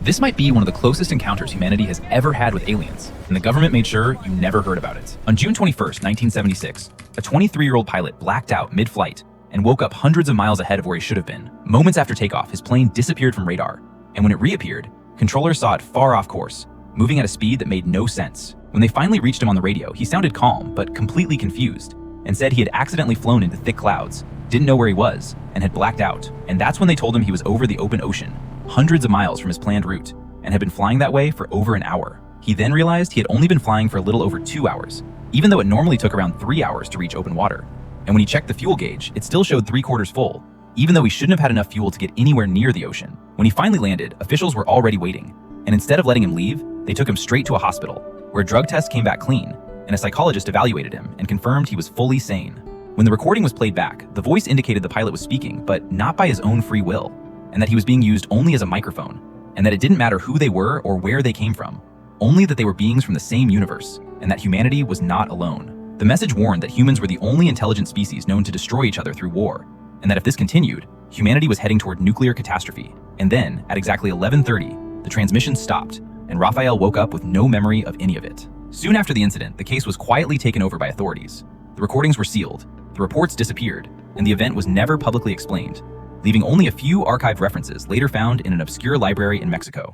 This might be one of the closest encounters humanity has ever had with aliens, and the government made sure you never heard about it. On June 21st, 1976, a 23-year-old pilot blacked out mid-flight and woke up hundreds of miles ahead of where he should have been. Moments after takeoff, his plane disappeared from radar, and when it reappeared, controllers saw it far off course, moving at a speed that made no sense. When they finally reached him on the radio, he sounded calm, but completely confused, and said he had accidentally flown into thick clouds, didn't know where he was, and had blacked out. And that's when they told him he was over the open ocean, hundreds of miles from his planned route, and had been flying that way for over an hour. He then realized he had only been flying for a little over 2 hours, even though it normally took around 3 hours to reach open water. And when he checked the fuel gauge, it still showed 3/4 full, even though he shouldn't have had enough fuel to get anywhere near the ocean. When he finally landed, officials were already waiting, and instead of letting him leave, they took him straight to a hospital, where a drug test came back clean, and a psychologist evaluated him and confirmed he was fully sane. When the recording was played back, the voice indicated the pilot was speaking, but not by his own free will, and that he was being used only as a microphone, and that it didn't matter who they were or where they came from, only that they were beings from the same universe, and that humanity was not alone. The message warned that humans were the only intelligent species known to destroy each other through war, and that if this continued, humanity was heading toward nuclear catastrophe. And then, at exactly 11:30, the transmission stopped, and Raphael woke up with no memory of any of it. Soon after the incident, the case was quietly taken over by authorities. The recordings were sealed, the reports disappeared, and the event was never publicly explained, leaving only a few archived references later found in an obscure library in Mexico.